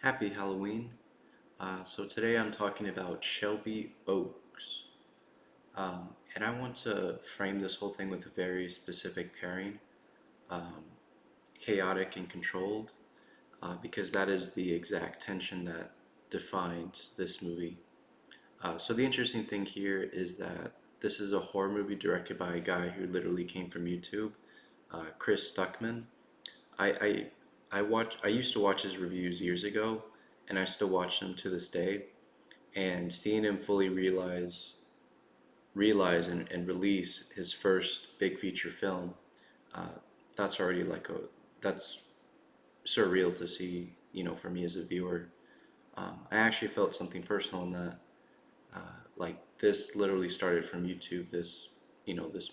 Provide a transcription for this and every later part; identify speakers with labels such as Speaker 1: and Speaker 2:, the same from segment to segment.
Speaker 1: Happy Halloween. So today I'm talking about Shelby Oaks. And I want to frame this whole thing with a very specific pairing, um, chaotic and controlled, because that is the exact tension that defines this movie. So the interesting thing here is that this is a horror movie directed by a guy who literally came from YouTube, Chris Stuckmann. I I used to watch his reviews years ago, and I still watch them to this day. And seeing him fully realize and release his first big feature film, uh, that's already like a that's surreal to see, for me as a viewer. I actually felt something personal in that. Like this literally started from YouTube, this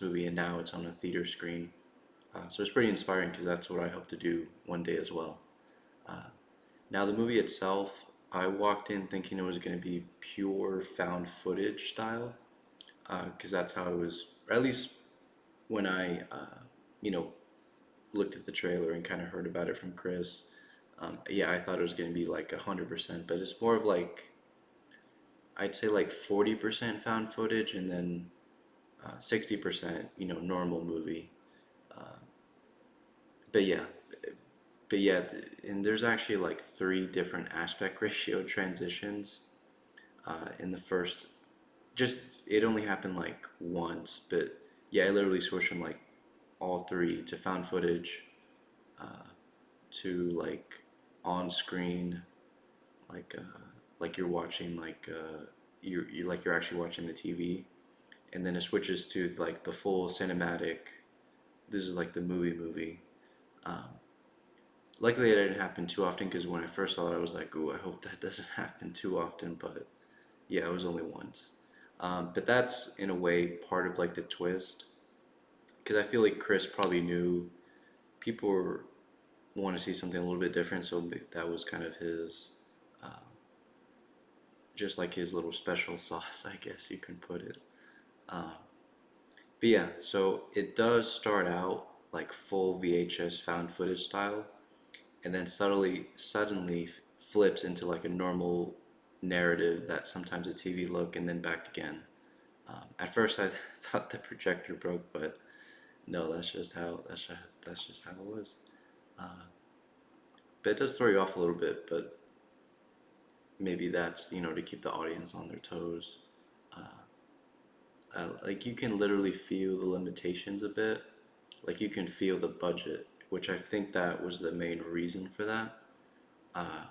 Speaker 1: movie, and now it's on a theater screen. So it's pretty inspiring because that's what I hope to do one day as well. Uh, Now, the movie itself, I walked in thinking it was going to be pure found footage style, because that's how it was, or at least when I you know, looked at the trailer and kind of heard about it from Chris. Yeah, I thought it was going to be like 100%, but it's more of like, I'd say like 40% found footage and then 60%, normal movie. Uh, but yeah, but yeah, and there's actually like three different aspect ratio transitions in the first. Just it only happened like once, but yeah, I literally switched from like all three to found footage, uh, to like on screen, like like you're watching you're like you're actually watching the TV, and then it switches to like the full cinematic. This is like the movie. Um, Luckily, it didn't happen too often because when I first saw it, I was like, "Ooh, I hope that doesn't happen too often." But yeah, it was only once. But that's in a way part of like the twist because I feel like Chris probably knew people want to see something a little bit different, so that was kind of his, uh, just like his little special sauce, I guess you can put it. Uh, but yeah, so it does start out like full VHS found footage style, and then suddenly flips into like a normal narrative that sometimes a TV look and then back again. At first, I thought the projector broke, but no, that's just how it was. Uh, but it does throw you off a little bit. But maybe that's to keep the audience on their toes. Like you can literally feel the limitations a bit. Like you can feel the budget, which I think that was the main reason for that. Uh,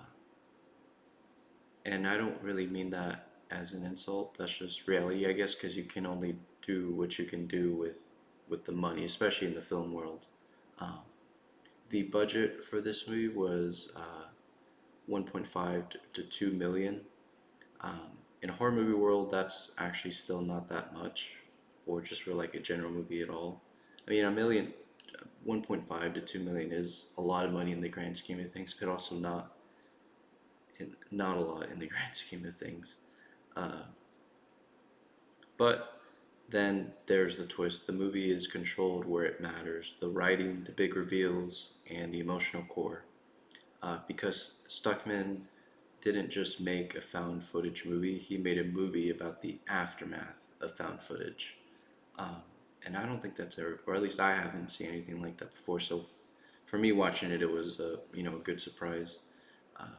Speaker 1: and I don't really mean that as an insult. That's just reality, I guess, because you can only do what you can do with the money, especially in the film world. Um, the budget for this movie was 1.5 to 2 million. In a horror movie world, that's actually still not that much, or just for like a general movie at all. I mean, 1.5 to 2 million is a lot of money in the grand scheme of things, but also not a lot in the grand scheme of things. Uh, but then there's the twist. The movie is controlled where it matters. The writing, the big reveals, and the emotional core. Because Stuckman didn't just make a found footage movie, he made a movie about the aftermath of found footage. Um, and I don't think that's ever, or at least I haven't seen anything like that before. So for me watching it, it was a good surprise. Uh,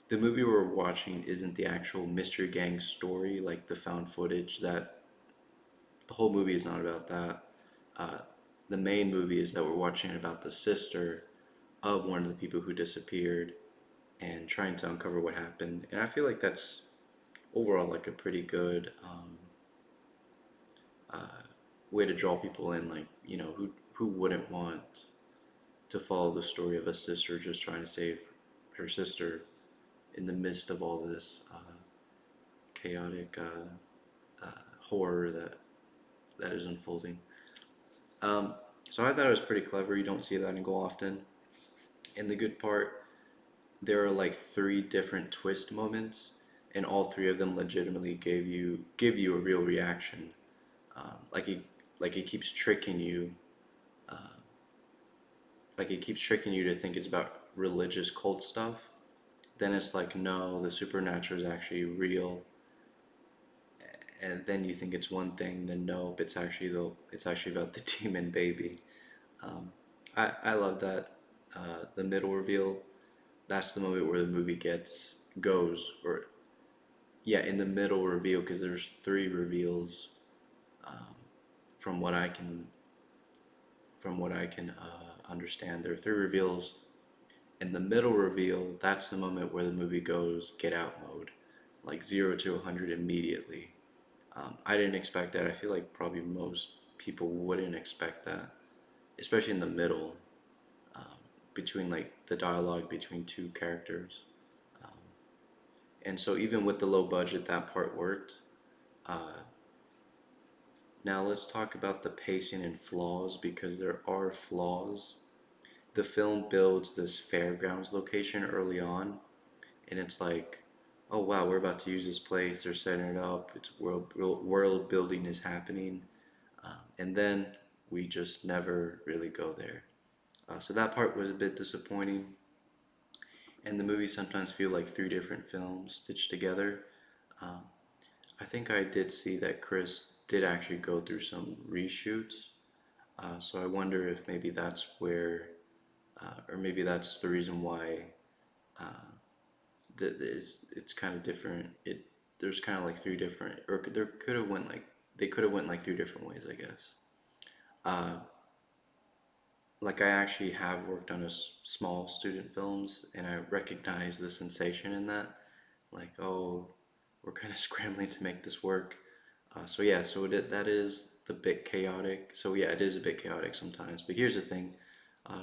Speaker 1: the movie we're watching isn't the actual mystery gang story, like the found footage. That the whole movie is not about that. Uh, the main movie is that we're watching about the sister of one of the people who disappeared and trying to uncover what happened. And I feel like that's overall like a pretty good uh, way to draw people in. Like who wouldn't want to follow the story of a sister just trying to save her sister in the midst of all this chaotic horror that is unfolding. Um, so I thought it was pretty clever. You don't see that in go often. And the good part, there are like three different twist moments, and all three of them legitimately give you a real reaction. Like it keeps tricking you, like it keeps tricking you to think it's about religious cult stuff. then it's like, no, the supernatural is actually real, and then you think it's one thing, then nope, it's actually about the demon baby. Um, I love that. The middle reveal, that's the moment where the movie goes, or yeah, in the middle reveal, because there's three reveals, um, from what I can understand. There are three reveals. In the middle reveal, that's the moment where the movie goes get out mode, like 0 to 100 immediately. I didn't expect that. I feel like probably most people wouldn't expect that, especially in the middle, um, between like the dialogue between two characters. Um, and so even with the low budget, that part worked. Uh, Now let's talk about the pacing and flaws, because there are flaws. The film builds this fairgrounds location early on, and it's like, oh wow, we're about to use this place. They're setting it up. It's world building is happening, and then we just never really go there. So that part was a bit disappointing, and the movies sometimes feel like three different films stitched together. Um, I think I did see that Chris did actually go through some reshoots, so I wonder if maybe that's where, or maybe that's the reason why, uh, it's kind of different. There's kind of like three different, or there could have went like they could have went like three different ways, I guess. Uh, like I actually have worked on small student films, and I recognize the sensation in that. Like, oh, we're kind of scrambling to make this work. So yeah, that is the bit chaotic. So yeah, it is a bit chaotic sometimes. But here's the thing: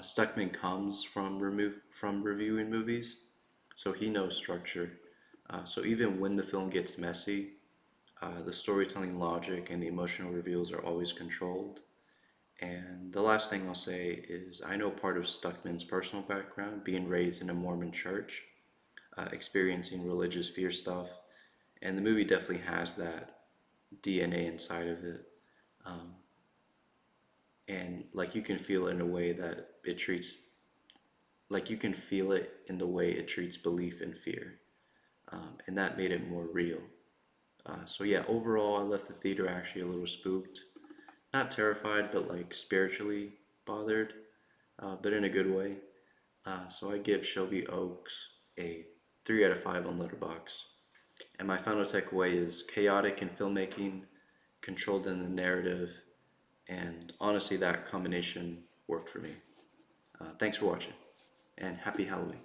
Speaker 1: Stuckman comes from reviewing movies, so he knows structure. So even when the film gets messy, the storytelling logic and the emotional reveals are always controlled. And the last thing I'll say is I know part of Stuckman's personal background, being raised in a Mormon church, experiencing religious fear stuff, and the movie definitely has that DNA inside of it. Um, and like you can feel it in a way that it treats, like you can feel it in the way it treats belief and fear. And that made it more real. So yeah, overall, I left the theater actually a little spooked. Not terrified, but like spiritually bothered, but in a good way. So I give Shelby Oaks a 3 out of 5 on Letterboxd. And my final takeaway is chaotic in filmmaking, controlled in the narrative, and honestly, that combination worked for me. Thanks for watching, and happy Halloween.